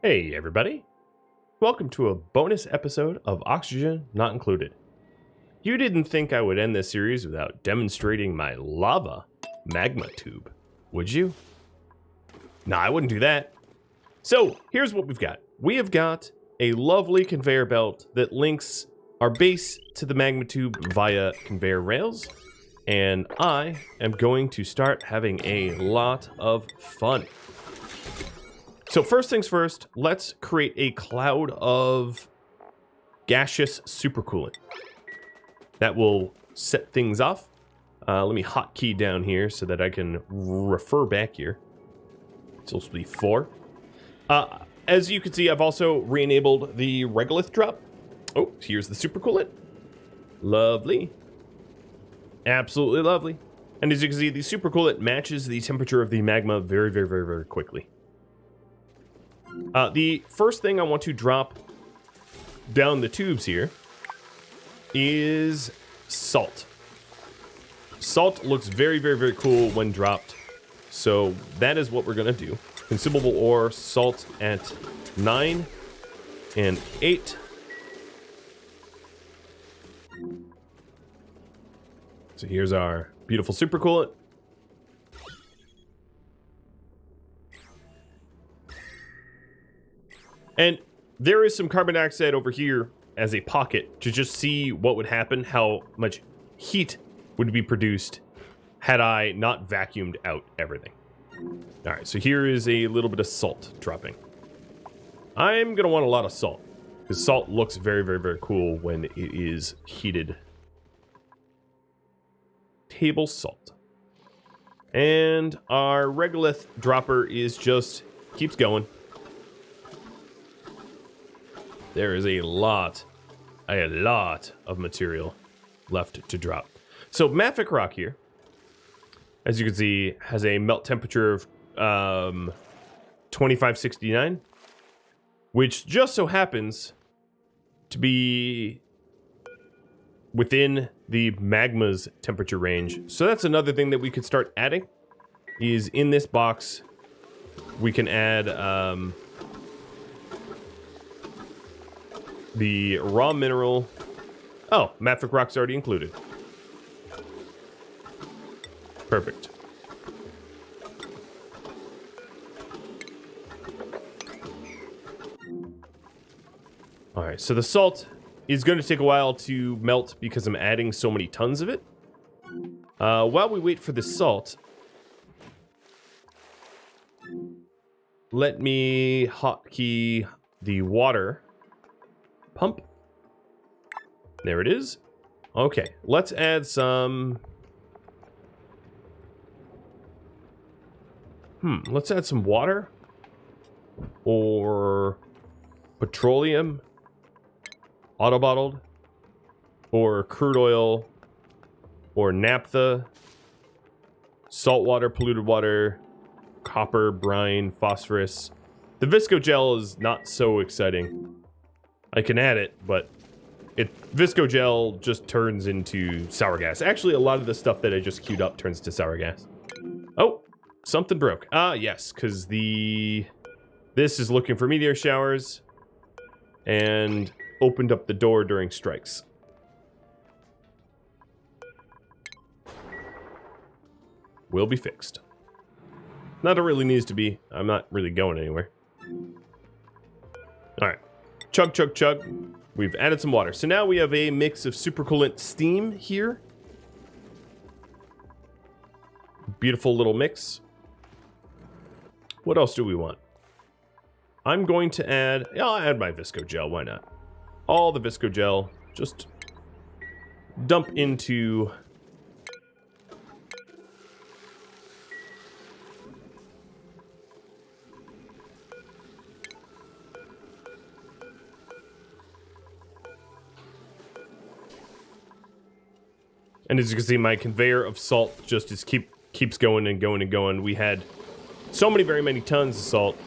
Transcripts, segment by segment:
Hey everybody, welcome to a bonus episode of Oxygen Not Included. You didn't think I would end this series without demonstrating my lava magma tube, would you? Nah, I wouldn't do that. So here's what we've got. We have got a lovely conveyor belt that links our base to the magma tube via conveyor rails, and I am going to start having a lot of fun. So first things first, let's create a cloud of gaseous supercoolant. That will set things off. Let me hotkey down here so that I can refer back here. It's supposed to be 4. As you can see, I've also re-enabled the regolith drop. Oh, here's the supercoolant. Lovely. Absolutely lovely. And as you can see, the supercoolant matches the temperature of the magma very quickly. The first thing I want to drop down the tubes here is salt. Salt looks very cool when dropped, so that is what we're going to do. Consumable ore, salt at 9 and 8. So here's our beautiful supercoolant. And there is some carbon dioxide over here as a pocket to just see what would happen, how much heat would be produced had I not vacuumed out everything. All right, so here is a little bit of salt dropping. I'm going to want a lot of salt because salt looks very cool when it is heated. Table salt. And our regolith dropper is just keeps going. There is a lot of material left to drop. So mafic rock here, as you can see, has a melt temperature of 2569, which just so happens to be within the magma's temperature range. So that's another thing that we could start adding, is in this box we can add the raw mineral. Oh, mafic rock's already included. Perfect. All right, so the salt is going to take a while to melt because I'm adding so many tons of it. While we wait for the salt, let me hotkey the water pump. There it is. Okay, let's add some... let's add some water. Or petroleum. Auto-bottled. Or crude oil. Or naphtha. Salt water, polluted water. Copper, brine, phosphorus. The visco gel is not so exciting. I can add it, but visco gel just turns into sour gas. Actually, a lot of the stuff that I just queued up turns to sour gas. Oh, something broke. Yes, because this is looking for meteor showers and opened up the door during strikes. Will be fixed. Not it really needs to be. I'm not really going anywhere. All right. Chug, chug, chug. We've added some water. So now we have a mix of supercoolant steam here. Beautiful little mix. What else do we want? I'm going to add... Yeah, I'll add my visco gel. Why not? All the visco gel. Just dump into... And as you can see, my conveyor of salt just keeps going and going and going. We had so very many tons of salt.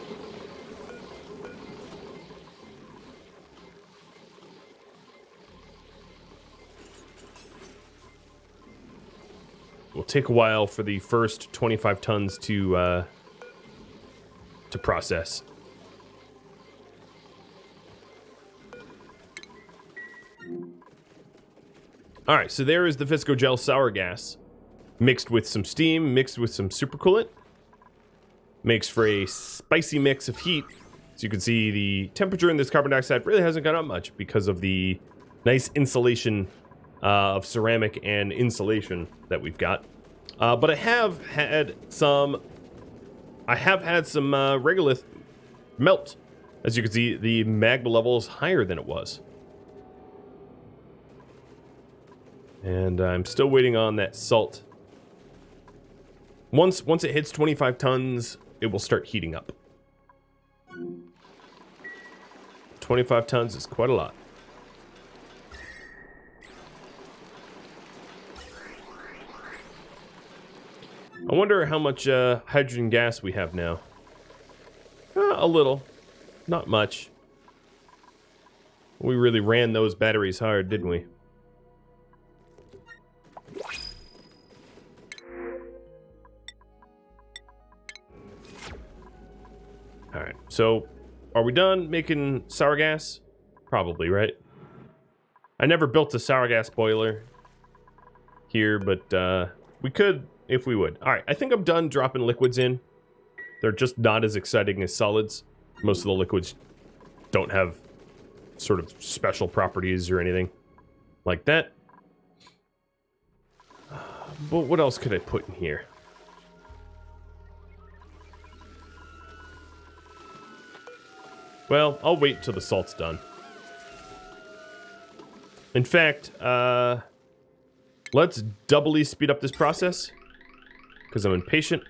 Will take a while for the first 25 tons to process. All right, so there is the Viscogel sour gas mixed with some steam, mixed with some supercoolant. Makes for a spicy mix of heat. So you can see the temperature in this carbon dioxide really hasn't gone up much because of the nice insulation of ceramic and insulation that we've got. But I have had some regolith melt. As you can see, the magma level is higher than it was. And I'm still waiting on that salt. Once it hits 25 tons, it will start heating up. 25 tons is quite a lot. I wonder how much hydrogen gas we have now. A little. Not much. We really ran those batteries hard, didn't we? Alright, so are we done making sour gas? Probably, right? I never built a sour gas boiler here, but we could if we would. Alright, I think I'm done dropping liquids in. They're just not as exciting as solids. Most of the liquids don't have sort of special properties or anything like that. But what else could I put in here? Well, I'll wait till the salt's done. In fact, let's doubly speed up this process because I'm impatient.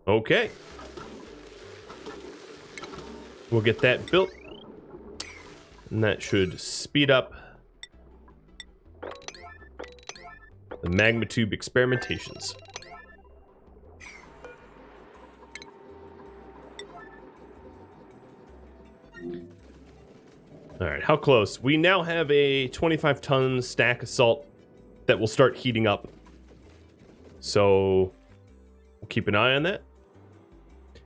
Okay. We'll get that built. And that should speed up the magma tube experimentations. Alright, how close? We now have a 25-ton stack of salt that will start heating up. So we'll keep an eye on that.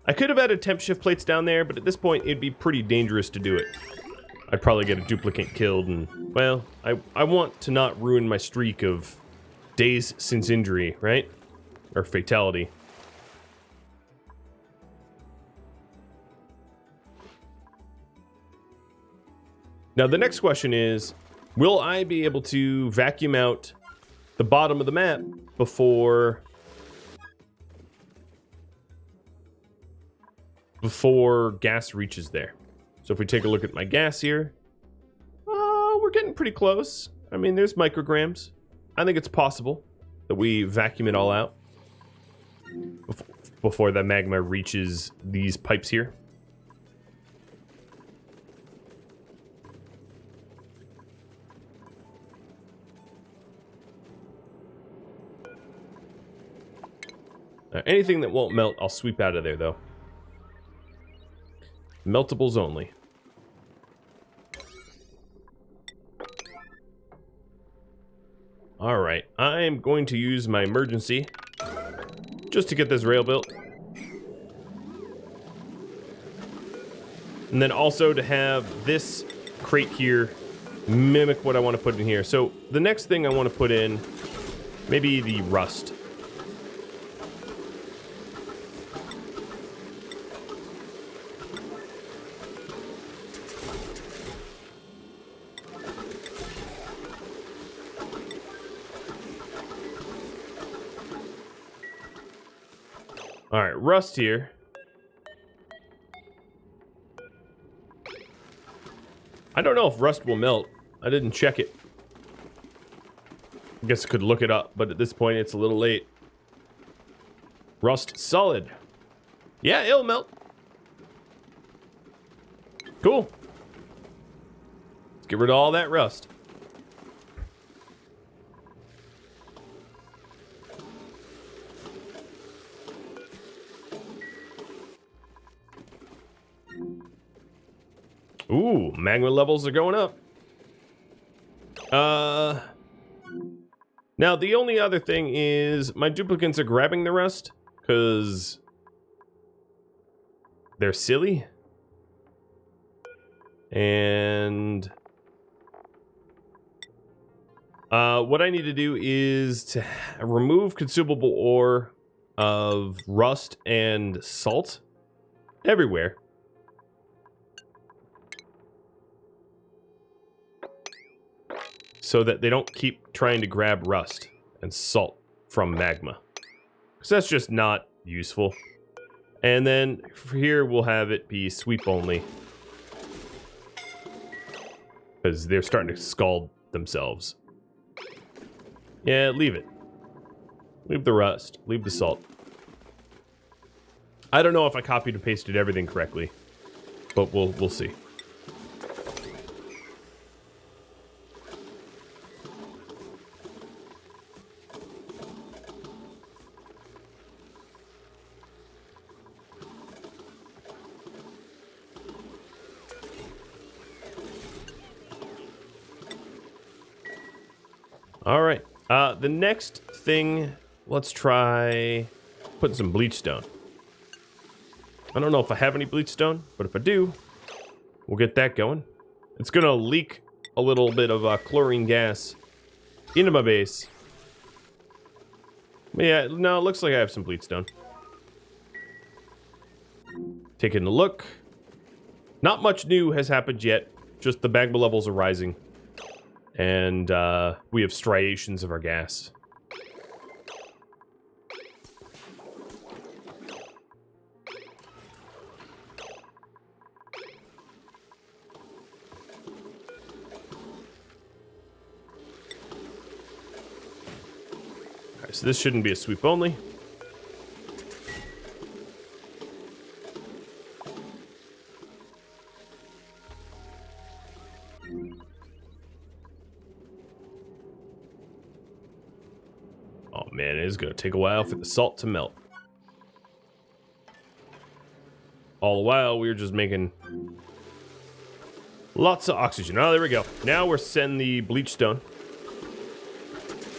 I could have added temp shift plates down there, but at this point it'd be pretty dangerous to do it. I'd probably get a duplicate killed, and, well, I want to not ruin my streak of days since injury, right? Or fatality. Now the next question is, will I be able to vacuum out the bottom of the map before gas reaches there? So if we take a look at my gas here, we're getting pretty close. I mean, there's micrograms. I think it's possible that we vacuum it all out before the magma reaches these pipes here. Anything that won't melt, I'll sweep out of there, though. Meltables only. Alright, I'm going to use my emergency just to get this rail built. And then also to have this crate here mimic what I want to put in here. So the next thing I want to put in, maybe the rust. Alright, rust here. I don't know if rust will melt. I didn't check it. I guess I could look it up, but at this point it's a little late. Rust solid. Yeah, it'll melt. Cool. Let's get rid of all that rust. Ooh, magma levels are going up. Now the only other thing is my duplicants are grabbing the rust because they're silly. And what I need to do is to remove consumable ore of rust and salt everywhere. So that they don't keep trying to grab rust and salt from magma. Because that's just not useful. And then for here we'll have it be sweep only. Because they're starting to scald themselves. Yeah, leave it. Leave the rust. Leave the salt. I don't know if I copied and pasted everything correctly. But we'll see. All right, the next thing, let's try putting some bleach stone. I don't know if I have any bleach stone, but if I do, we'll get that going. It's gonna leak a little bit of chlorine gas into my base. Yeah, no, it looks like I have some bleach stone. Taking a look. Not much new has happened yet, just the magma levels are rising. And we have striations of our gas. Alright, so this shouldn't be a sweep only. Oh man, it is going to take a while for the salt to melt. All the while, we were just making lots of oxygen. Oh, there we go. Now we're sending the bleach stone.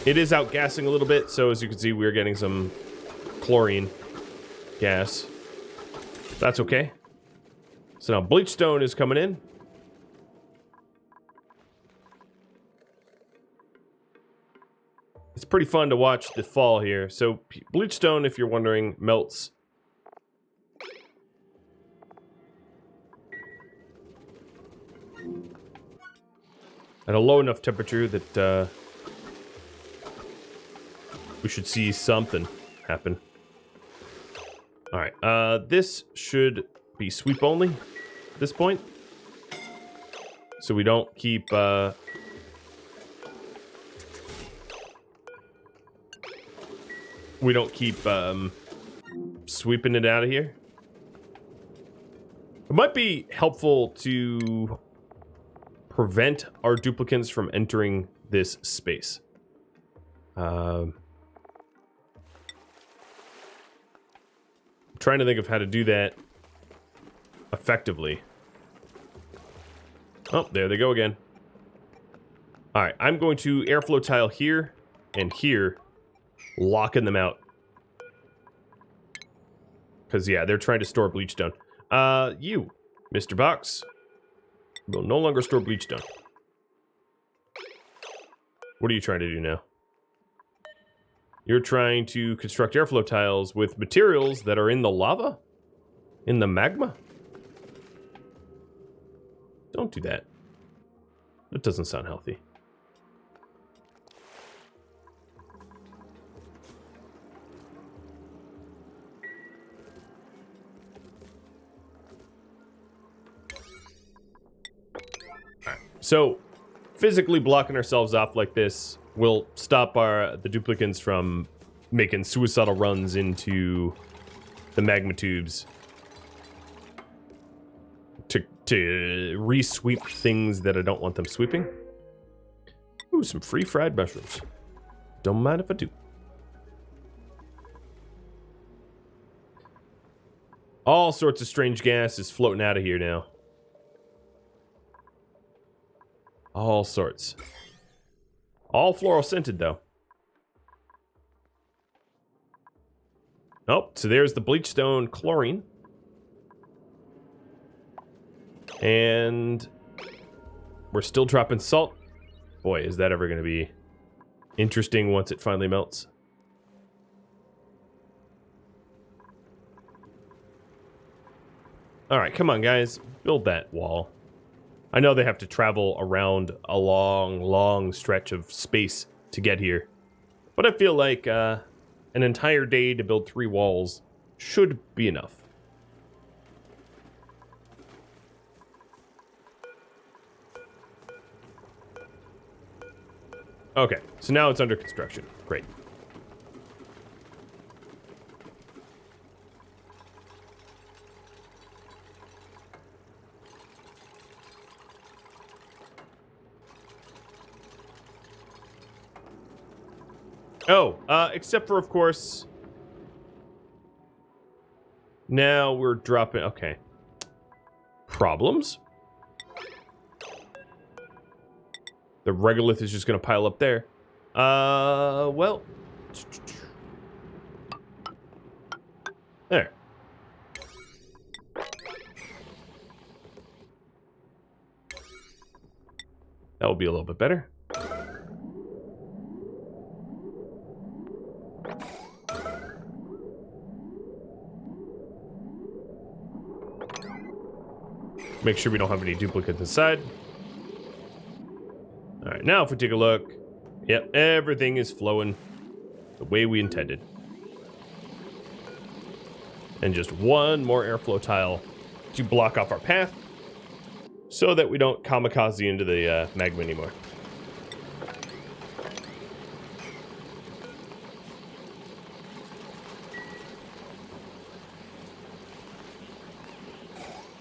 It is outgassing a little bit, so as you can see, we're getting some chlorine gas. That's okay. So now bleach stone is coming in. It's pretty fun to watch the fall here. So bleach stone, if you're wondering, melts at a low enough temperature that we should see something happen. All right, this should be sweep only at this point, so we don't keep sweeping it out of here. It might be helpful to prevent our duplicants from entering this space. I'm trying to think of how to do that effectively. Oh, there they go again. All right, I'm going to airflow tile here and here, locking them out. Because, yeah, they're trying to store bleach stone. You, Mr. Box, will no longer store bleach stone. What are you trying to do now? You're trying to construct airflow tiles with materials that are in the lava? In the magma? Don't do that. That doesn't sound healthy. So, physically blocking ourselves off like this will stop the duplicants from making suicidal runs into the magma tubes to to re-sweep things that I don't want them sweeping. Ooh, some free fried mushrooms. Don't mind if I do. All sorts of strange gas is floating out of here now. All sorts. All floral scented, though. Oh, so there's the bleachstone chlorine. And we're still dropping salt. Boy, is that ever going to be interesting once it finally melts. All right, come on, guys. Build that wall. I know they have to travel around a long, long stretch of space to get here. But I feel like an entire day to build 3 walls should be enough. Okay, so now it's under construction. Great. Oh, except for, of course, now we're dropping, okay. Problems? The regolith is just going to pile up there. Well. There. That will be a little bit better. Make sure we don't have any duplicates inside. All right, now if we take a look, yep, everything is flowing the way we intended. And just one more airflow tile to block off our path so that we don't kamikaze into the magma anymore.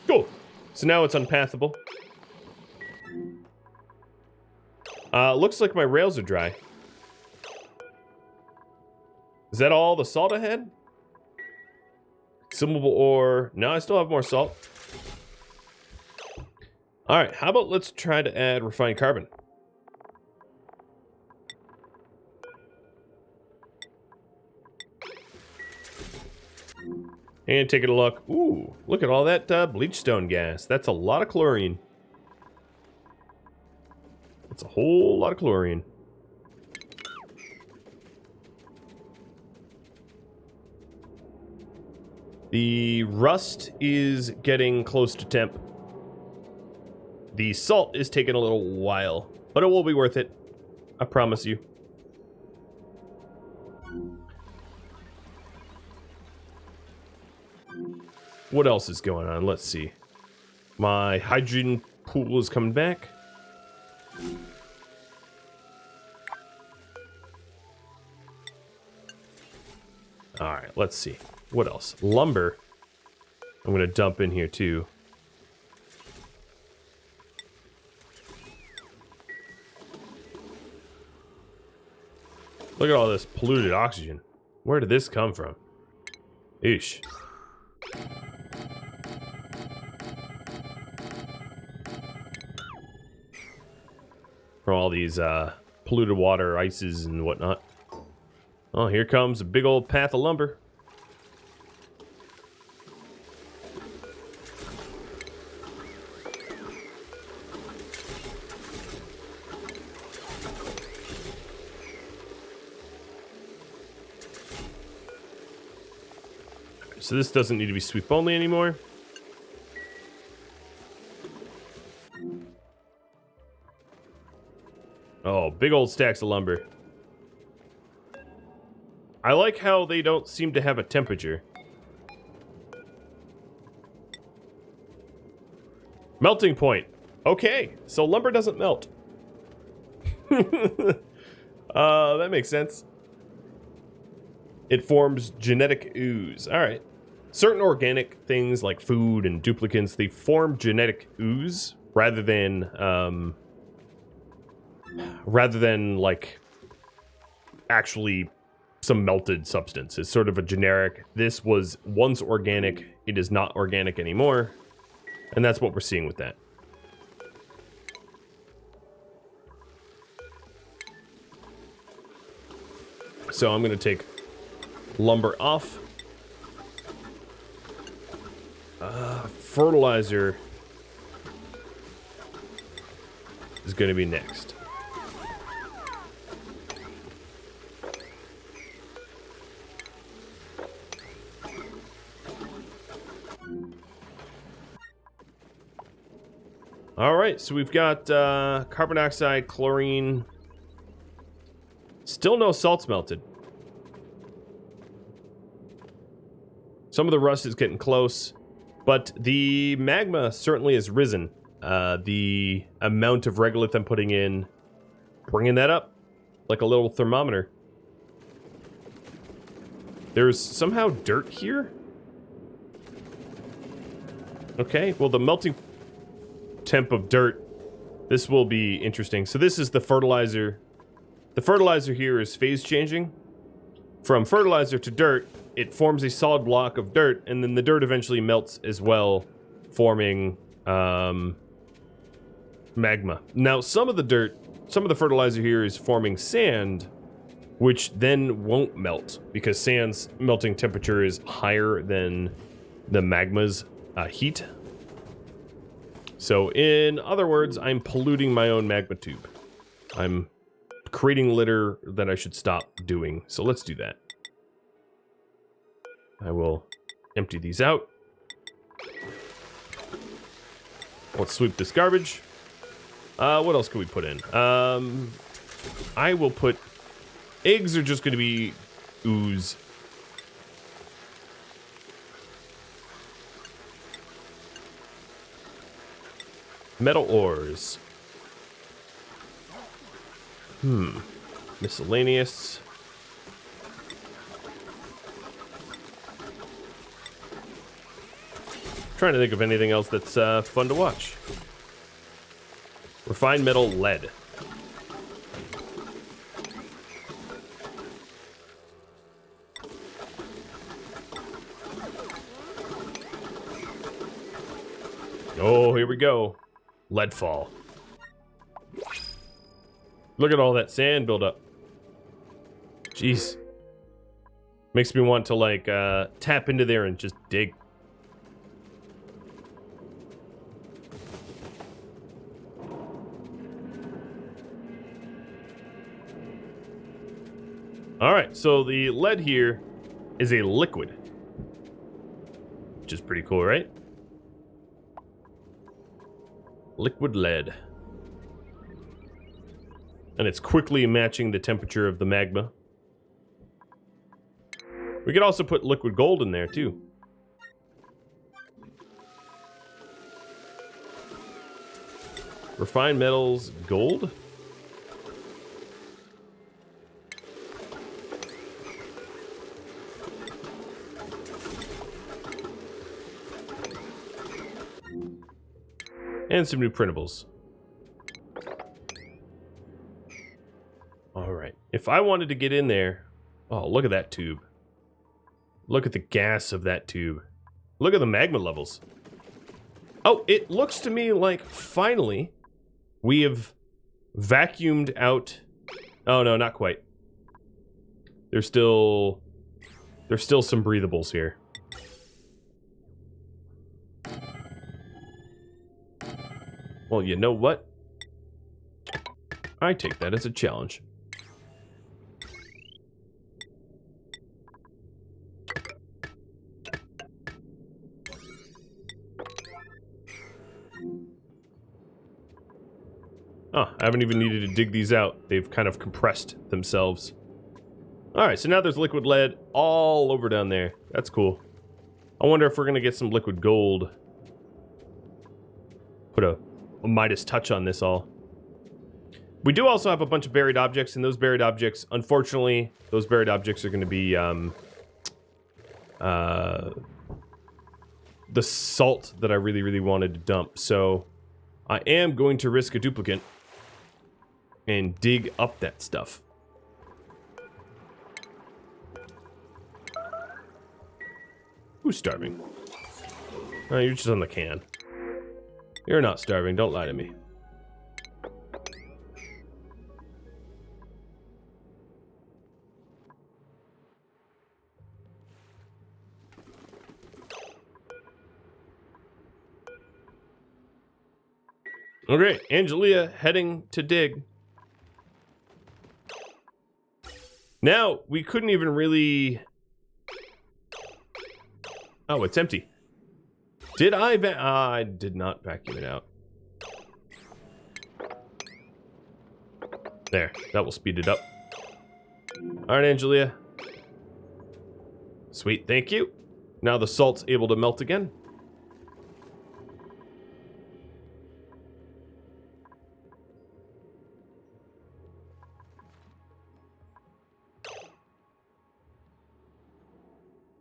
Cool. So now it's unpathable. Looks like my rails are dry. Is that all the salt I had? Consumable ore. No, I still have more salt. Alright, how about let's try to add refined carbon. And taking a look. Ooh, look at all that bleachstone gas. That's a lot of chlorine. That's a whole lot of chlorine. The rust is getting close to temp. The salt is taking a little while, but it will be worth it. I promise you. What else is going on? Let's see. My hydrogen pool is coming back. Alright, let's see. What else? Lumber. I'm going to dump in here too. Look at all this polluted oxygen. Where did this come from? Eesh. From all these polluted water, ices, and whatnot. Oh, here comes a big old path of lumber. So this doesn't need to be sweep only anymore. Oh, big old stacks of lumber. I like how they don't seem to have a temperature. Melting point. Okay, so lumber doesn't melt. That makes sense. It forms genetic ooze. All right. certain organic things like food and duplicants, they form genetic ooze rather than like actually some melted substance. It's sort of a generic, this was once organic, it is not organic anymore. And that's what we're seeing with that. So I'm going to take lumber off. Fertilizer is going to be next. All right, so we've got carbon dioxide, chlorine. Still no salts melted. Some of the rust is getting close, but the magma certainly has risen. The amount of regolith I'm putting in, bringing that up like a little thermometer. There's somehow dirt here. Okay, well, the melting temp of dirt, this will be interesting. So this is the fertilizer. The fertilizer here is phase changing. From fertilizer to dirt, it forms a solid block of dirt, and then the dirt eventually melts as well, forming magma. Now, some of the fertilizer here is forming sand, which then won't melt, because sand's melting temperature is higher than the magma's heat. So, in other words, I'm polluting my own magma tube. I'm creating litter that I should stop doing. So let's do that. I will empty these out. Let's sweep this garbage. What else can we put in? I will put... Eggs are just going to be ooze. Metal ores. Miscellaneous. Trying to think of anything else that's fun to watch. Refined metal lead. Oh, here we go. Leadfall. Look at all that sand build up. Jeez. Makes me want to like tap into there and just dig. Alright, so the lead here is a liquid. Which is pretty cool, right? Liquid lead. And it's quickly matching the temperature of the magma. We could also put liquid gold in there, too. Refined metals, gold? And some new printables. Alright. If I wanted to get in there... Oh, look at that tube. Look at the gas of that tube. Look at the magma levels. Oh, it looks to me like finally we have vacuumed out... Oh, no, not quite. There's still some breathables here. Well, you know what? I take that as a challenge. Oh, I haven't even needed to dig these out. They've kind of compressed themselves. Alright, so now there's liquid lead all over down there. That's cool. I wonder if we're going to get some liquid gold. Put a Midas touch on this all. We do also have a bunch of buried objects, and those buried objects, unfortunately, those buried objects are going to be the salt that I really, really wanted to dump. So I am going to risk a duplicate and dig up that stuff. Who's starving? Oh, you're just on the can. You're not starving, don't lie to me. Okay, Angelia heading to dig. Now, we couldn't even really... Oh, it's empty. Did I I did not vacuum it out. There, that will speed it up. Alright, Angelia. Sweet, thank you. Now the salt's able to melt again.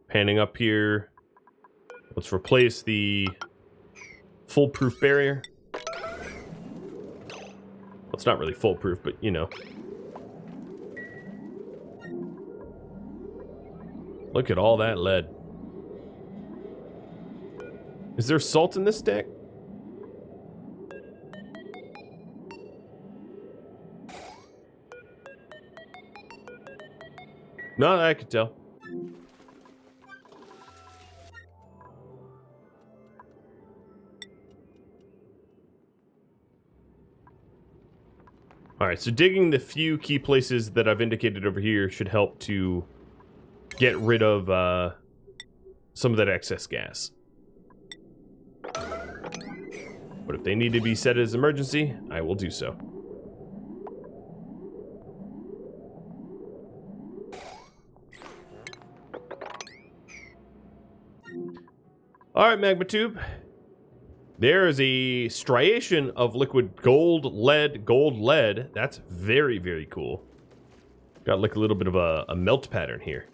Panning up here. Let's replace the foolproof barrier. Well, it's not really foolproof, but you know. Look at all that lead. Is there salt in this stack? No, I could tell. Alright, so digging the few key places that I've indicated over here should help to get rid of some of that excess gas. But if they need to be set as emergency, I will do so. Alright, magma tube. There is a striation of liquid gold lead. That's very, very cool. Got like a little bit of a melt pattern here.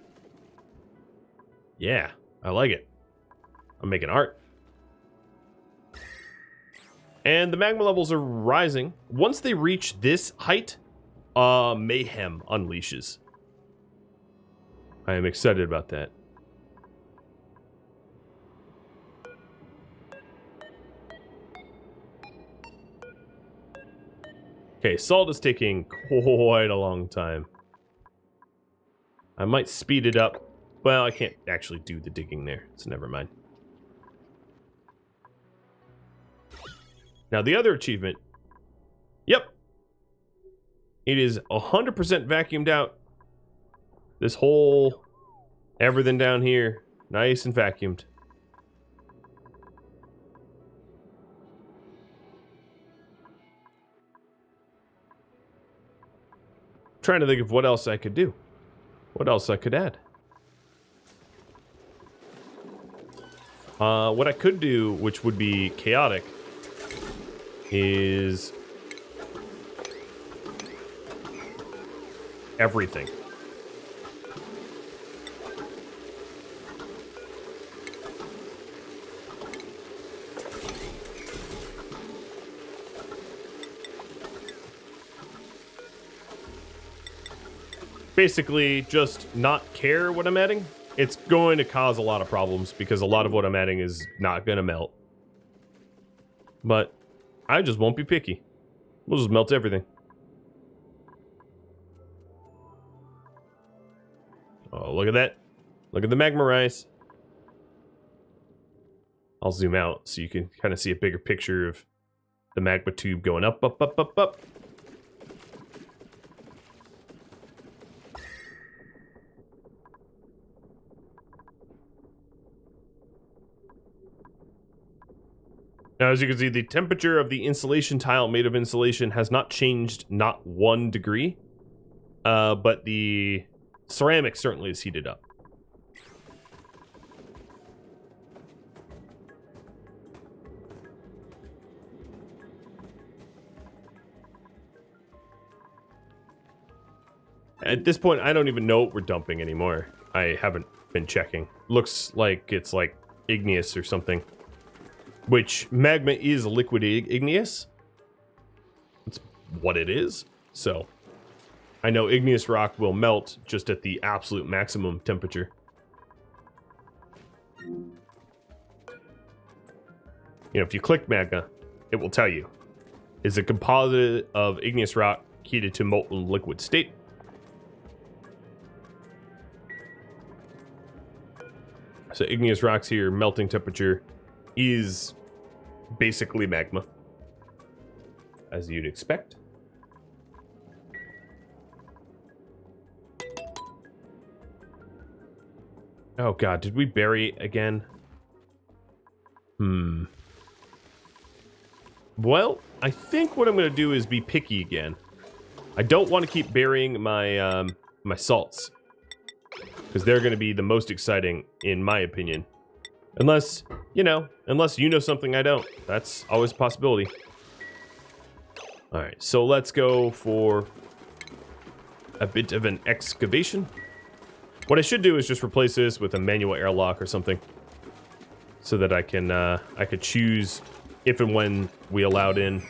Yeah, I like it. I'm making art. And the magma levels are rising. Once they reach this height, mayhem unleashes. I am excited about that. Okay, salt is taking quite a long time. I might speed it up. Well, I can't actually do the digging there, so never mind. Now, the other achievement. Yep. It is 100% vacuumed out. This whole... everything down here. Nice and vacuumed. Trying to think of what else I could do. What else I could add. What I could do, which would be chaotic, is everything. Basically, just not care what I'm adding. It's going to cause a lot of problems because a lot of what I'm adding is not going to melt. But I just won't be picky. We'll just melt everything. Oh, look at that. Look at the magma rise. I'll zoom out so you can kind of see a bigger picture of the magma tube going up, up, up, up, up. Now, as you can see, the temperature of the insulation tile made of insulation has not changed, not 1 degree. But the ceramic certainly is heated up. At this point, I don't even know what we're dumping anymore. I haven't been checking. Looks like it's like igneous or something. Which, magma is liquid igneous. That's what it is. So, I know igneous rock will melt just at the absolute maximum temperature. You know, if you click magma, it will tell you. Is a composite of igneous rock heated to molten liquid state. So igneous rocks here, melting temperature is basically magma, as you'd expect. Oh god, did we bury again? Well, I think what I'm going to do is be picky again. I don't want to keep burying my my salts, because they're going to be the most exciting, in my opinion. Unless you know something I don't. That's always a possibility. Alright, so let's go for a bit of an excavation. What I should do is just replace this with a manual airlock or something, so that I could choose if and when we allow it in.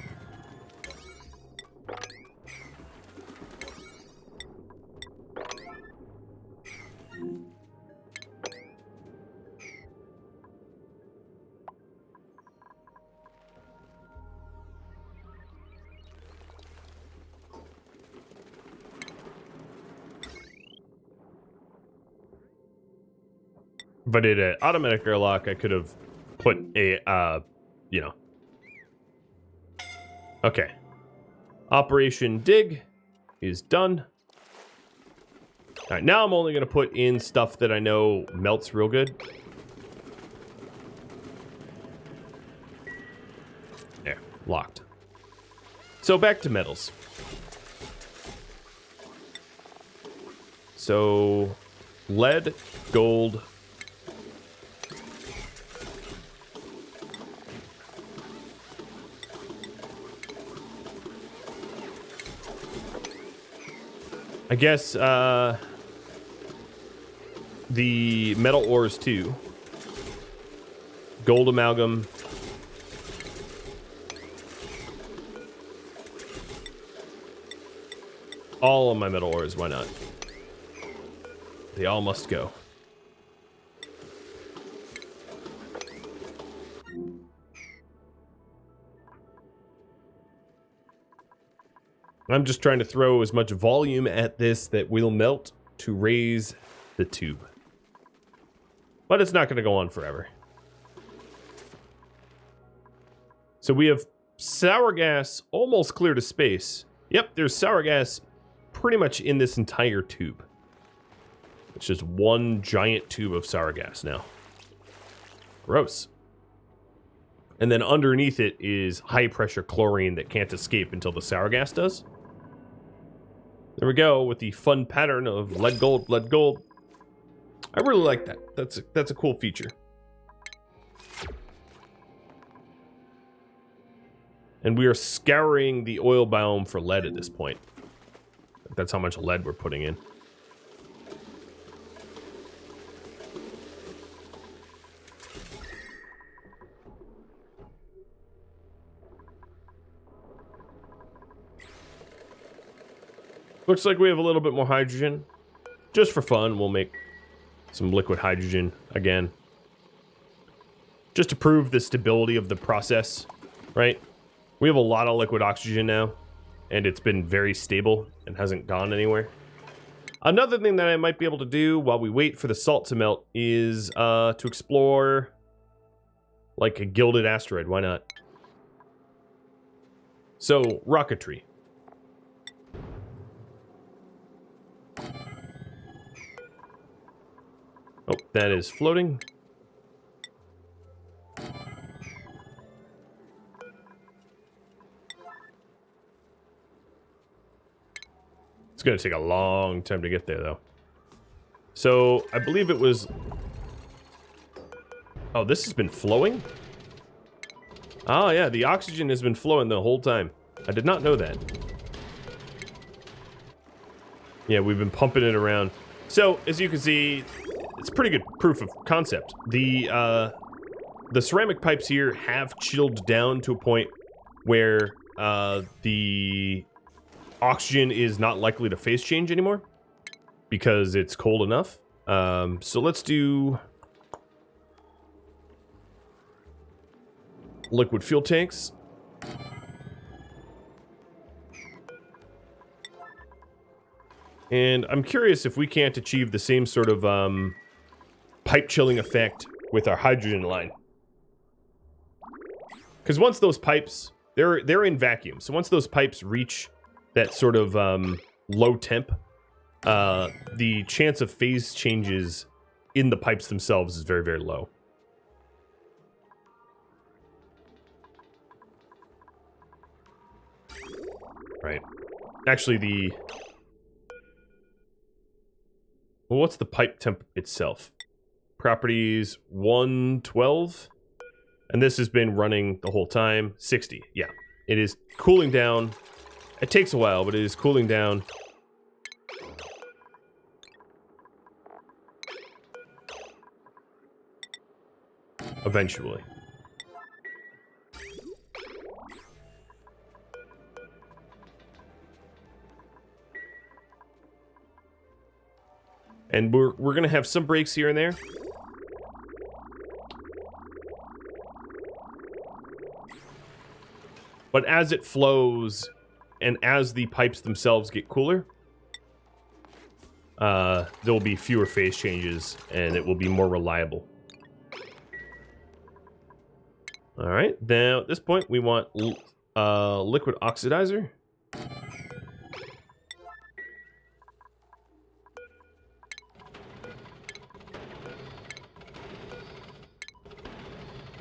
If I did an automatic airlock, I could have put a, you know. Okay. Operation Dig is done. Alright, now I'm only going to put in stuff that I know melts real good. There, locked. So back to metals. So, lead, gold. I guess, the metal ores too. Gold amalgam. All of my metal ores, why not? They all must go. I'm just trying to throw as much volume at this that will melt to raise the tube. But it's not going to go on forever. So we have sour gas almost clear to space. Yep, there's sour gas pretty much in this entire tube. It's just one giant tube of sour gas now. Gross. And then underneath it is high pressure chlorine that can't escape until the sour gas does. There we go, with the fun pattern of lead gold, lead gold. I really like that. That's a cool feature. And we are scouring the oil biome for lead at this point. That's how much lead we're putting in. Looks like we have a little bit more hydrogen. Just for fun, we'll make some liquid hydrogen again. Just to prove the stability of the process, right? We have a lot of liquid oxygen now, and it's been very stable and hasn't gone anywhere. Another thing that I might be able to do while we wait for the salt to melt is to explore like a gilded asteroid. Why not? So, rocketry. Oh, that is floating. It's going to take a long time to get there, though. So, I believe it was... Oh, this has been flowing? Oh, yeah, the oxygen has been flowing the whole time. I did not know that. Yeah, we've been pumping it around. So, as you can see, it's pretty good proof of concept. The the ceramic pipes here have chilled down to a point where the oxygen is not likely to phase change anymore because it's cold enough. So let's do liquid fuel tanks. And I'm curious if we can't achieve the same sort of pipe chilling effect with our hydrogen line. Because once those pipes, they're in vacuum. So once those pipes reach that sort of low temp, the chance of phase changes in the pipes themselves is very, very low. Right. Actually, well, what's the pipe temp itself? Properties 112. And this has been running the whole time. 60. Yeah. It is cooling down. It takes a while, but it is cooling down. Eventually. And we're going to have some breaks here and there. But as it flows, and as the pipes themselves get cooler, there will be fewer phase changes, and it will be more reliable. All right, now at this point, we want liquid oxidizer.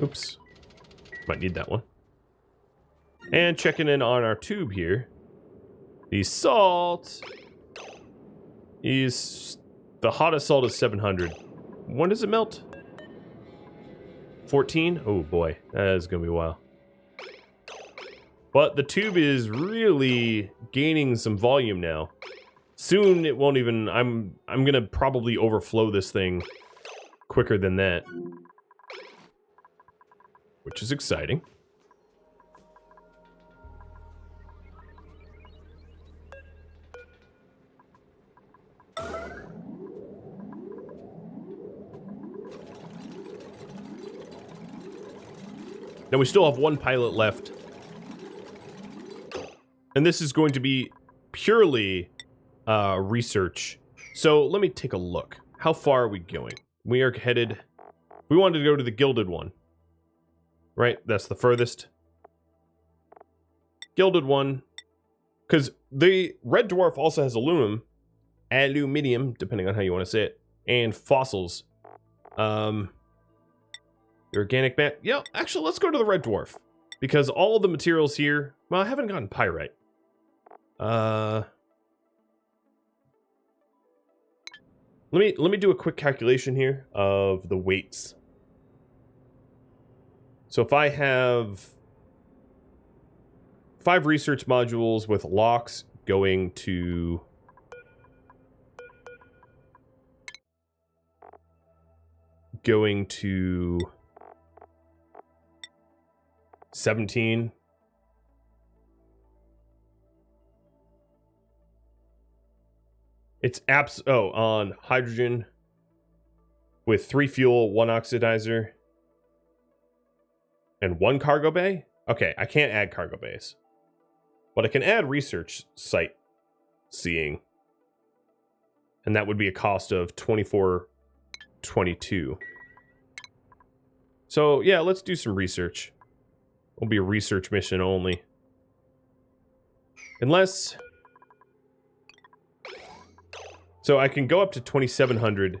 Oops. Might need that one. And checking in on our tube here. The salt is... the hottest salt is 700. When does it melt? 14? Oh boy, that is going to be a while. But the tube is really gaining some volume now. Soon it won't even... I'm going to probably overflow this thing quicker than that. Which is exciting. Now we still have one pilot left. And this is going to be purely research. So let me take a look. How far are we going? We are headed... we wanted to go to the gilded one. Right? That's the furthest. Gilded one. Because the red dwarf also has aluminium, depending on how you want to say it, and fossils. The organic mat. Yeah, actually, let's go to the red dwarf. Because all of the materials here... well, I haven't gotten pyrite. Let me do a quick calculation here of the weights. So if I have 5 research modules with locks going to 17. It's on hydrogen with 3 fuel, 1 oxidizer, and 1 cargo bay? Okay, I can't add cargo bays. But I can add research site seeing. And that would be a cost of 24.22. So, yeah, let's do some research. It'll be a research mission only. Unless... so I can go up to 2,700.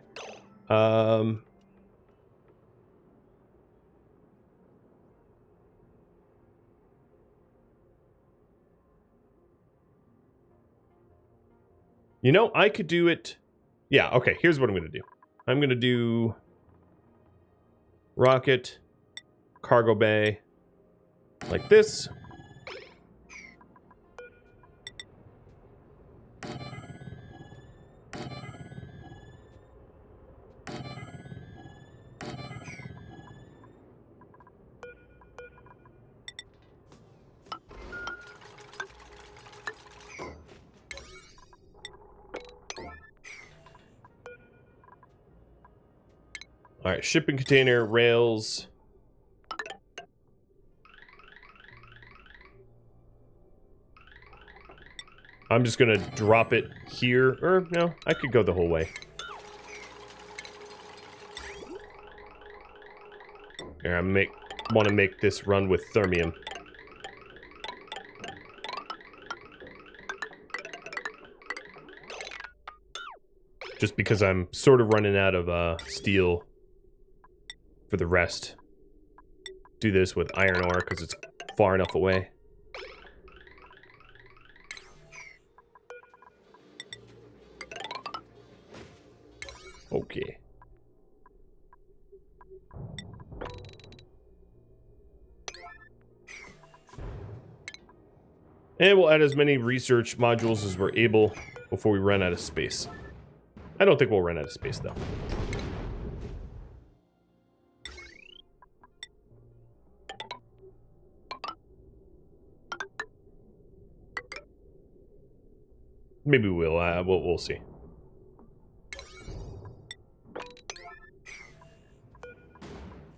You know, I could do it... yeah, okay, here's what I'm going to do. I'm going to do... rocket, cargo bay, like this. Alright, shipping container, rails. I'm just gonna drop it here. Or, no, I could go the whole way. Here, I want to make this run with thermium. Just because I'm sort of running out of steel for the rest. Do this with iron ore because it's far enough away. Okay. And we'll add as many research modules as we're able before we run out of space. I don't think we'll run out of space, though. Maybe we'll see.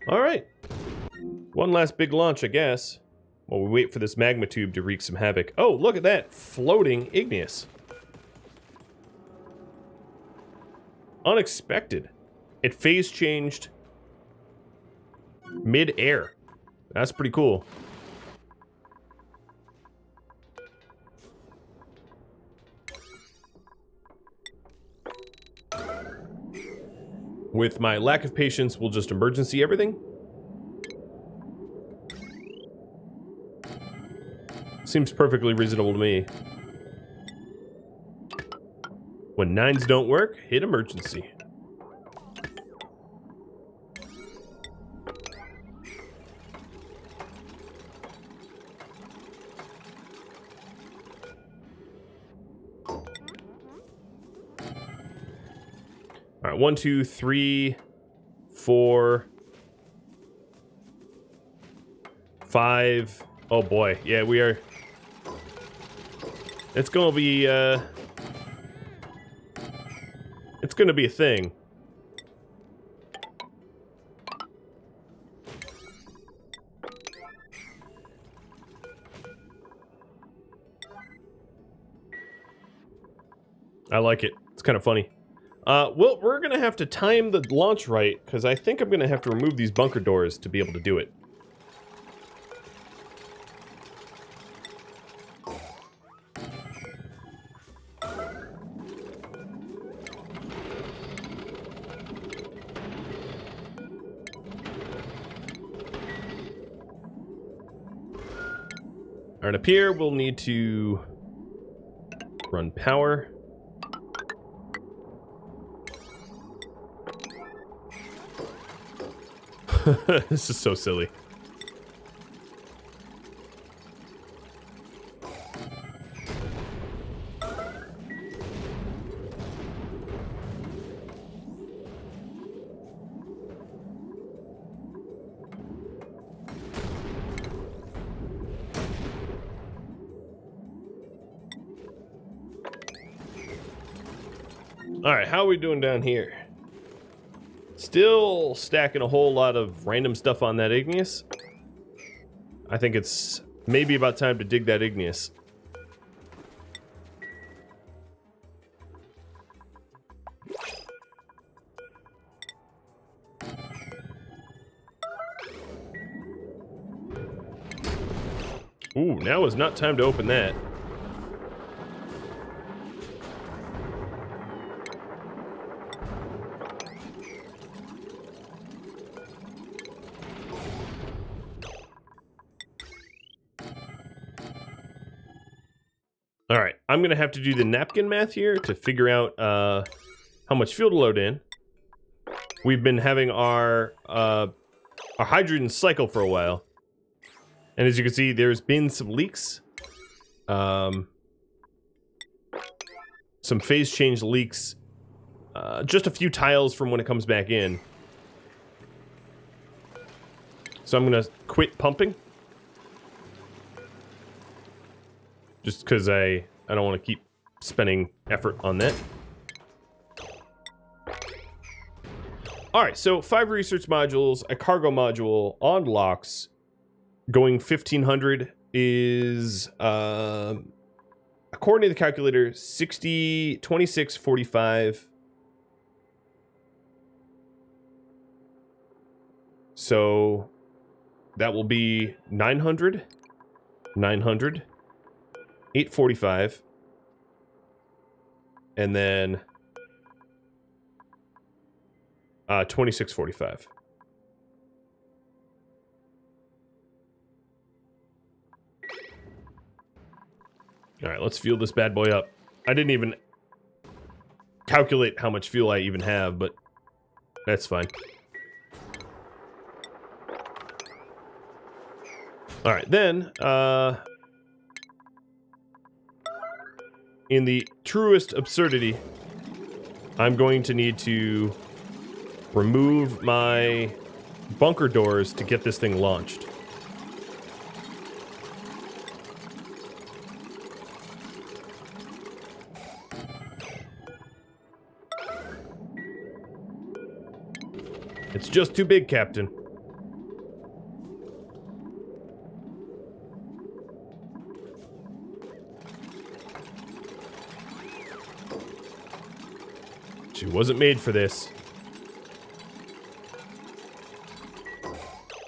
All right. One last big launch, I guess. While we wait for this magma tube to wreak some havoc. Oh, look at that! Floating igneous. Unexpected. It phase changed mid-air. That's pretty cool. With my lack of patience, we'll just emergency everything. Seems perfectly reasonable to me. When 9s don't work, hit emergency. All right, 1, 2, 3, 4, 5. Oh boy, yeah, we are. It's gonna be. It's gonna be a thing. I like it. It's kind of funny. Well, we're gonna have to time the launch right, because I think I'm gonna have to remove these bunker doors to be able to do it. Alright, up here we'll need to run power. This is so silly. Alright, how are we doing down here? Still stacking a whole lot of random stuff on that igneous. I think it's maybe about time to dig that igneous. Ooh, now is not time to open that. Alright, I'm going to have to do the napkin math here to figure out how much fuel to load in. We've been having our hydrogen cycle for a while. And as you can see, there's been some leaks. Some phase change leaks. Just a few tiles from when it comes back in. So I'm going to quit pumping. Just because I don't want to keep spending effort on that. All right, so 5 research modules, a cargo module on locks, going 1,500 is, according to the calculator, 60, 26, 45. So that will be 900, 900, 845, and then 2645. All right, let's fuel this bad boy up. I didn't even calculate how much fuel I even have, but that's fine. All right, then, in the truest absurdity, I'm going to need to remove my bunker doors to get this thing launched. It's just too big, Captain. She wasn't made for this.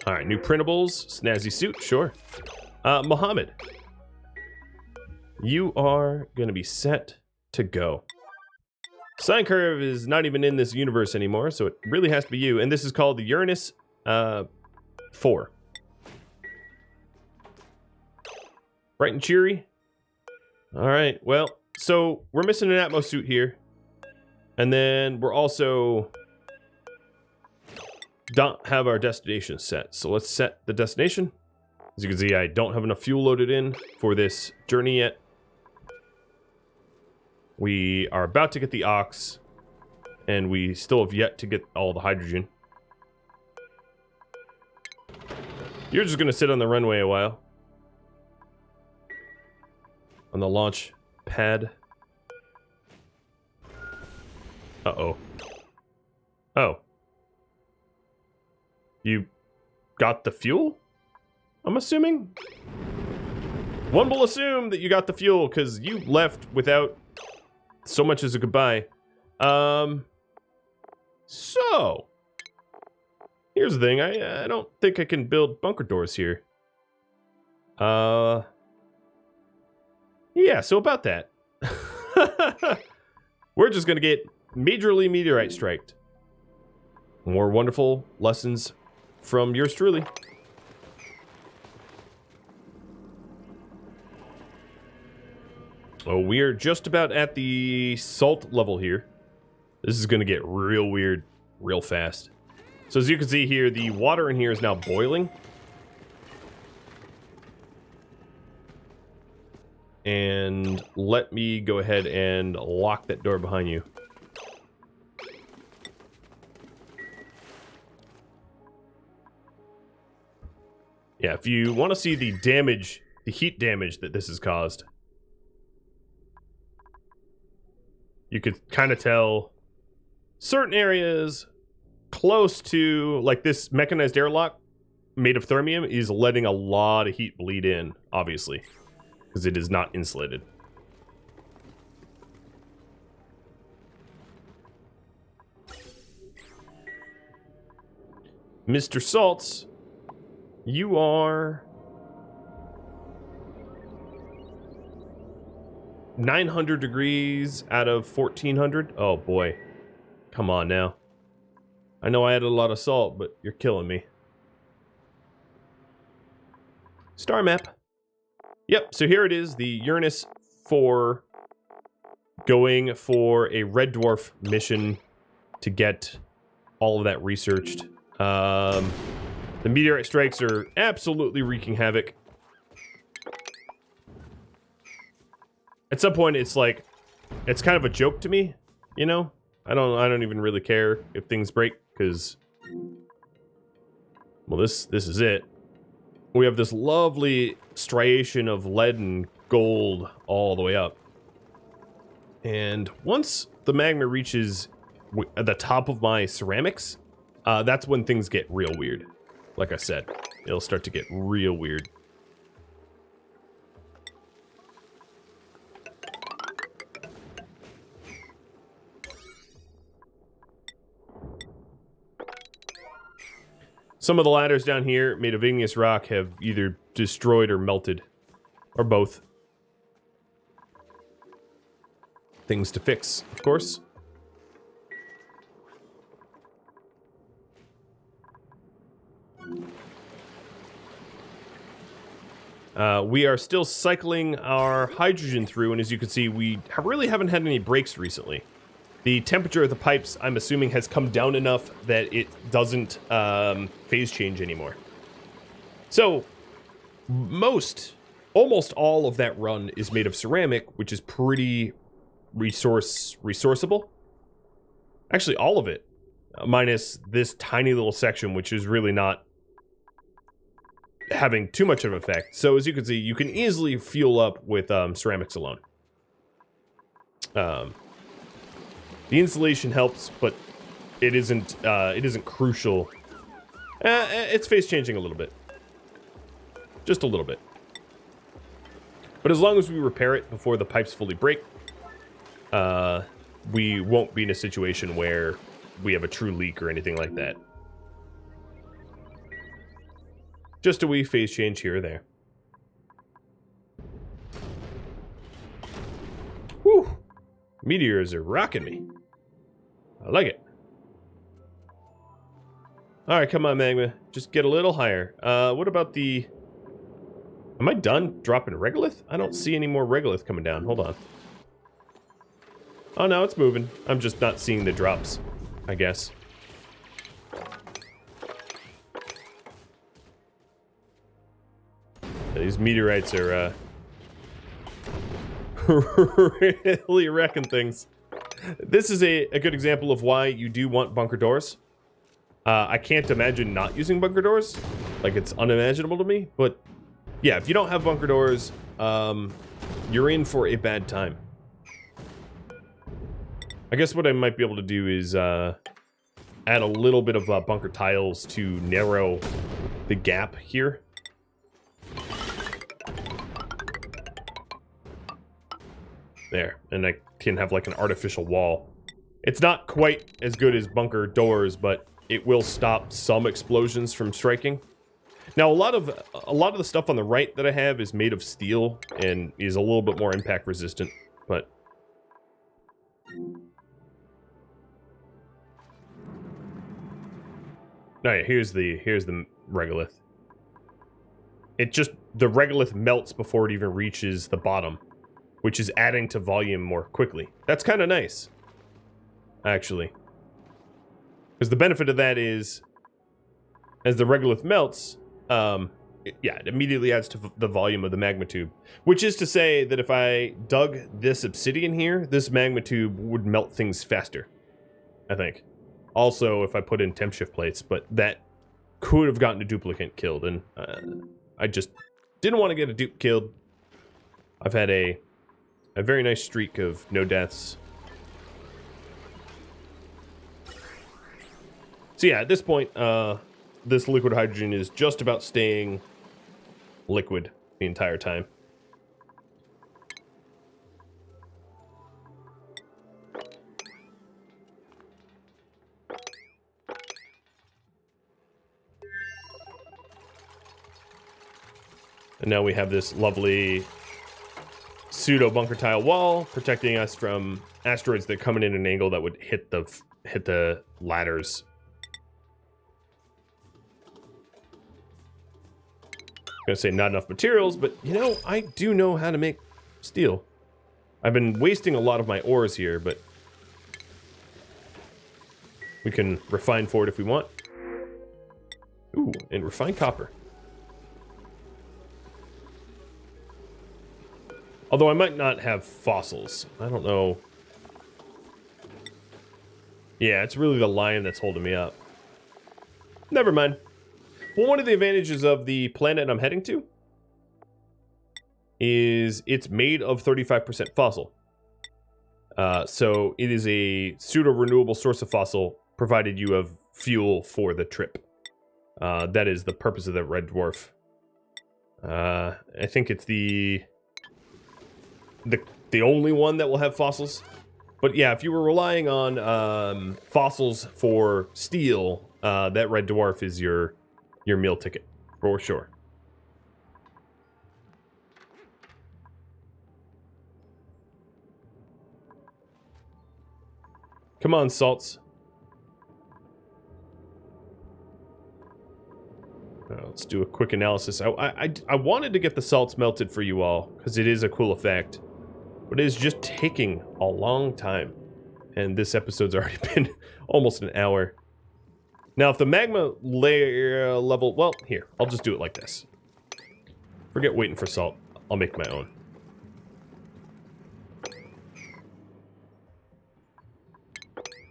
Alright, new printables, snazzy suit, sure. Mohammed. You are gonna be set to go. Sine curve is not even in this universe anymore, so it really has to be you. And this is called the Uranus 4. Bright and cheery. Alright, well, so we're missing an Atmos suit here. And then we're also don't have our destination set. So let's set the destination. As you can see, I don't have enough fuel loaded in for this journey yet. We are about to get the ox, and we still have yet to get all the hydrogen. You're just going to sit on the runway a while. On the launch pad. Uh-oh. Oh. You got the fuel? I'm assuming? One will assume that you got the fuel, because you left without so much as a goodbye. So. Here's the thing. I don't think I can build bunker doors here. Yeah, so about that. We're just gonna get majorly meteorite striked. More wonderful lessons from yours truly. Oh, we're just about at the salt level here. This is going to get real weird real fast. So as you can see here, the water in here is now boiling. And let me go ahead and lock that door behind you. Yeah, if you want to see the damage, the heat damage that this has caused, you could kind of tell certain areas close to, like this mechanized airlock made of thermium is letting a lot of heat bleed in, obviously, because it is not insulated. Mr. Salts, you are 900 degrees out of 1400. Oh boy. Come on now. I know I added a lot of salt, but you're killing me. Star map. Yep, so here it is, the Uranus 4 going for a red dwarf mission to get all of that researched. The meteorite strikes are absolutely wreaking havoc. At some point, it's like, it's kind of a joke to me, you know? I don't even really care if things break, because, well, this is it. We have this lovely striation of lead and gold all the way up. And once the magma reaches at the top of my ceramics, that's when things get real weird. Like I said, it'll start to get real weird. Some of the ladders down here made of igneous rock have either destroyed or melted, or both. Things to fix, of course. We are still cycling our hydrogen through, and as you can see, we really haven't had any breaks recently. The temperature of the pipes, I'm assuming, has come down enough that it doesn't phase change anymore. So, almost all of that run is made of ceramic, which is pretty resourceable. Actually, all of it, minus this tiny little section, which is really not having too much of an effect. So, as you can see, you can easily fuel up with ceramics alone. The insulation helps, but it isn't crucial. It's phase changing a little bit. Just a little bit. But as long as we repair it before the pipes fully break, we won't be in a situation where we have a true leak or anything like that. Just a wee phase change here or there. Whew! Meteors are rocking me. I like it. Alright, come on, magma. Just get a little higher. What about the... Am I done dropping regolith? I don't see any more regolith coming down. Hold on. Oh, no, it's moving. I'm just not seeing the drops, I guess. These meteorites are, really wrecking things. This is a good example of why you do want bunker doors. I can't imagine not using bunker doors. Like, it's unimaginable to me. But, yeah, if you don't have bunker doors, you're in for a bad time. I guess what I might be able to do is add a little bit of bunker tiles to narrow the gap here. There, and I can have like an artificial wall. It's not quite as good as bunker doors, but it will stop some explosions from striking. Now, a lot of the stuff on the right that I have is made of steel and is a little bit more impact resistant, but oh yeah, here's the regolith. The regolith melts before it even reaches the bottom, which is adding to volume more quickly. That's kind of nice, actually. Because the benefit of that is, as the regolith melts, it immediately adds to the volume of the magma tube. Which is to say that if I dug this obsidian here, this magma tube would melt things faster, I think. Also, if I put in temp shift plates, but that could have gotten a duplicate killed, and I just didn't want to get a dupe killed. I've had a very nice streak of no deaths. So yeah, at this point, this liquid hydrogen is just about staying liquid the entire time. And now we have this lovely pseudo bunker tile wall protecting us from asteroids that are coming in an angle that would hit the ladders. I'm gonna say not enough materials, but you know, I do know how to make steel. I've been wasting a lot of my ores here, but we can refine for it if we want. Ooh, and refine copper. Although I might not have fossils. I don't know. Yeah, it's really the lion that's holding me up. Never mind. Well, one of the advantages of the planet I'm heading to is it's made of 35% fossil. So it is a pseudo-renewable source of fossil, provided you have fuel for the trip. That is the purpose of the red dwarf. I think it's the only one that will have fossils. But yeah, if you were relying on fossils for steel, that red dwarf is your meal ticket for sure. Come on, salts. Let's do a quick analysis. I wanted to get the salts melted for you all, because it is a cool effect. But it is just taking a long time. And this episode's already been almost an hour. Now, if the magma layer level... Well, here. I'll just do it like this. Forget waiting for salt. I'll make my own.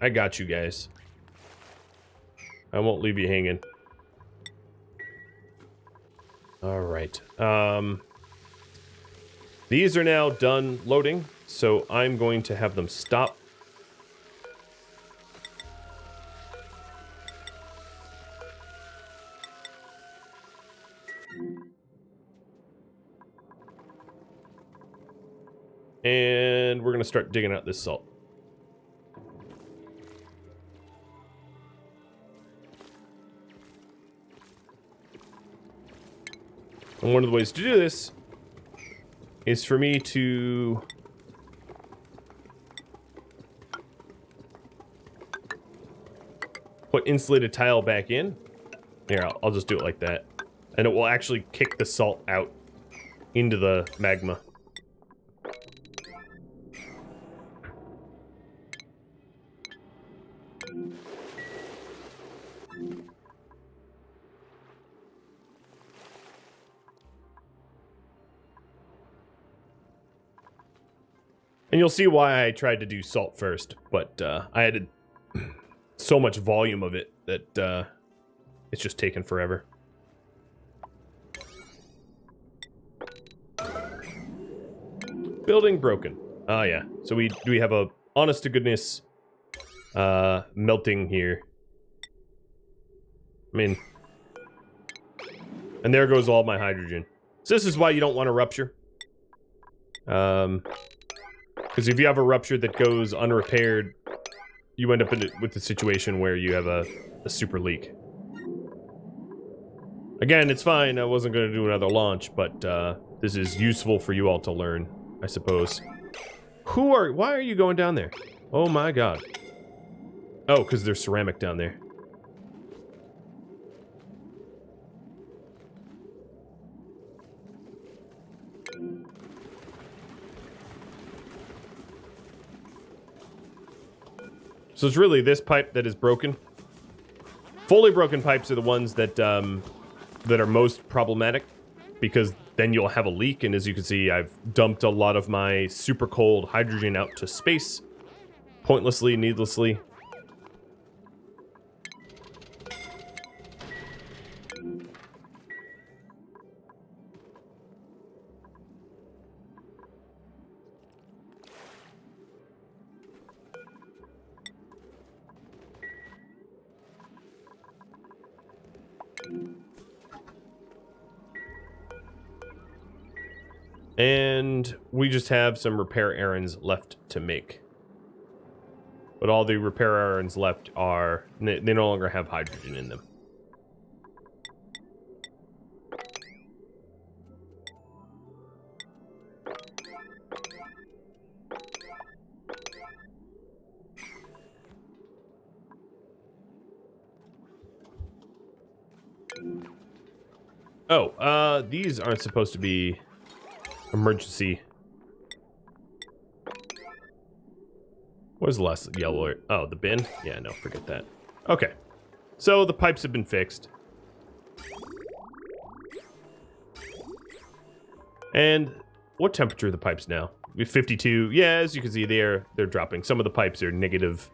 I got you guys. I won't leave you hanging. Alright. These are now done loading, so I'm going to have them stop. And we're going to start digging out this salt. And one of the ways to do this is for me to put insulated tile back in. Here, I'll just do it like that. And it will actually kick the salt out into the magma. And you'll see why I tried to do salt first, but I had so much volume of it that it's just taken forever. Building broken. Oh yeah, so we have a honest to goodness melting here. I mean, and there goes all my hydrogen. So this is why you don't want to rupture. Because if you have a rupture that goes unrepaired, you end up with the situation where you have a super leak. Again, it's fine. I wasn't going to do another launch, but this is useful for you all to learn, I suppose. Why are you going down there? Oh my god. Oh, because there's ceramic down there. So it's really this pipe that is broken. Fully broken pipes are the ones that that are most problematic, because then you'll have a leak, and as you can see, I've dumped a lot of my super cold hydrogen out to space. Pointlessly, needlessly. And we just have some repair errands left to make. But all the repair errands left are... They no longer have hydrogen in them. Oh, these aren't supposed to be... emergency. What was the last yellow? Oh, the bin? Yeah, no, forget that. Okay. So the pipes have been fixed. And what temperature are the pipes now? We have 52. Yeah, as you can see, they're dropping. Some of the pipes are negative.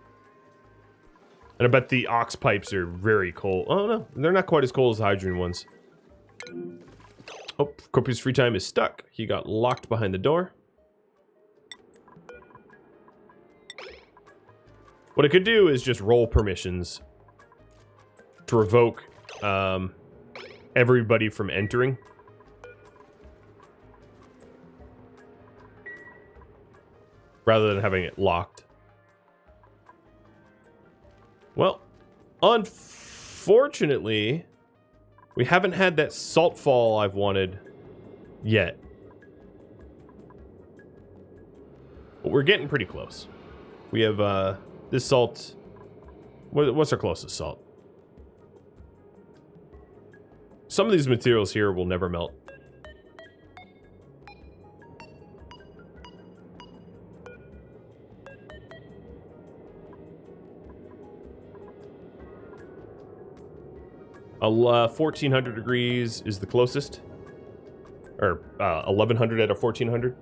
And I bet the ox pipes are very cold. Oh, no. They're not quite as cold as the hydrogen ones. Oh, Corpus free time is stuck. He got locked behind the door. What I could do is just roll permissions to revoke everybody from entering. Rather than having it locked. Well, unfortunately, we haven't had that salt fall I've wanted yet. But we're getting pretty close. We have this salt. What's our closest salt? Some of these materials here will never melt. A 1400 degrees is the closest. Or 1100 out of 1400.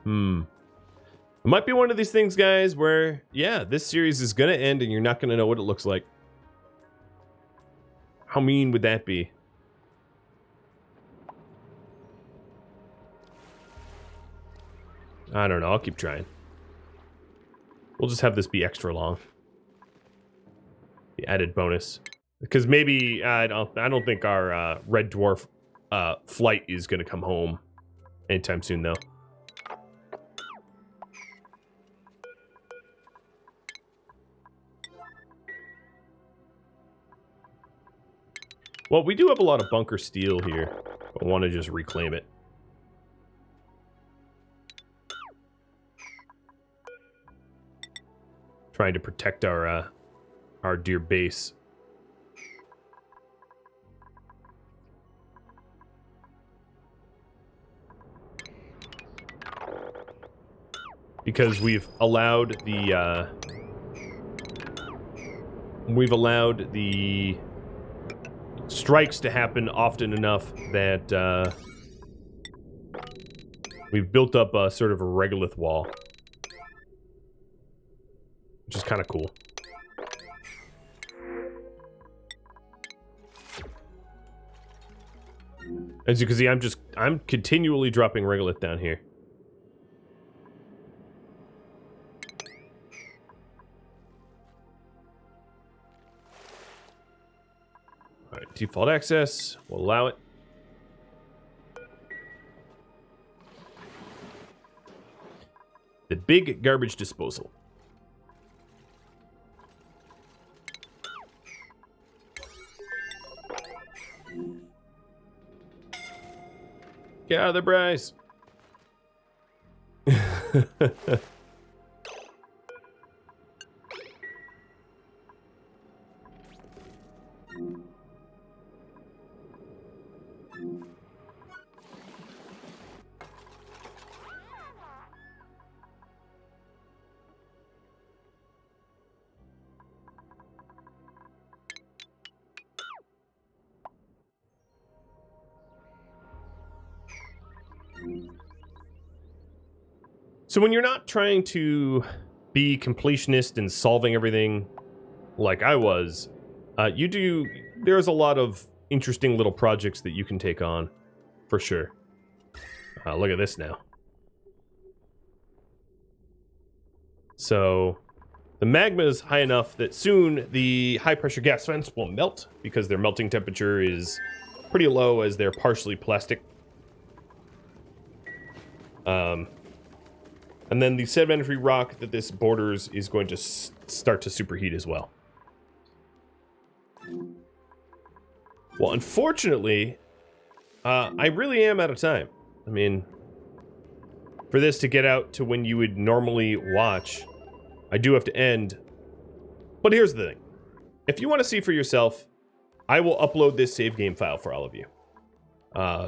It might be one of these things, guys, where, yeah, this series is going to end and you're not going to know what it looks like. How mean would that be? I don't know. I'll keep trying. We'll just have this be extra long. The added bonus. Because maybe, I don't think our red dwarf flight is going to come home anytime soon, though. Well, we do have a lot of bunker steel here. I want to just reclaim it. Trying to protect our dear base. Because we've allowed the strikes to happen often enough that we've built up a sort of a regolith wall, which is kind of cool. As you can see, I'm continually dropping regolith down here. Alright, default access. We'll allow it. The big garbage disposal. Get out of there, Bryce. So when you're not trying to be completionist and solving everything like I was, there's a lot of interesting little projects that you can take on, for sure. Look at this now. So the magma is high enough that soon the high pressure gas vents will melt because their melting temperature is pretty low as they're partially plastic. And then the sedimentary rock that this borders is going to start to superheat as well. Well, unfortunately, I really am out of time. I mean, for this to get out to when you would normally watch, I do have to end. But here's the thing. If you want to see for yourself, I will upload this save game file for all of you.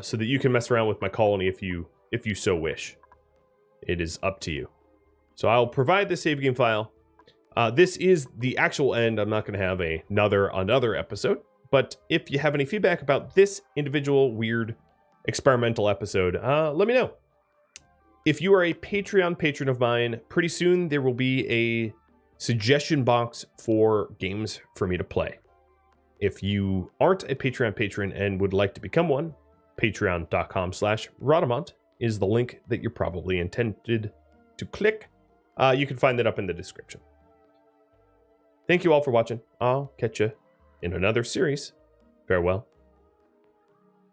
So that you can mess around with my colony if you so wish. It is up to you. So I'll provide the save game file. This is the actual end. I'm not going to have another episode. But if you have any feedback about this individual weird experimental episode, let me know. If you are a Patreon patron of mine, pretty soon there will be a suggestion box for games for me to play. If you aren't a Patreon patron and would like to become one, patreon.com/Rodamont is the link that you're probably intended to click. You can find that up in the description. Thank you all for watching. I'll catch you in another series. Farewell.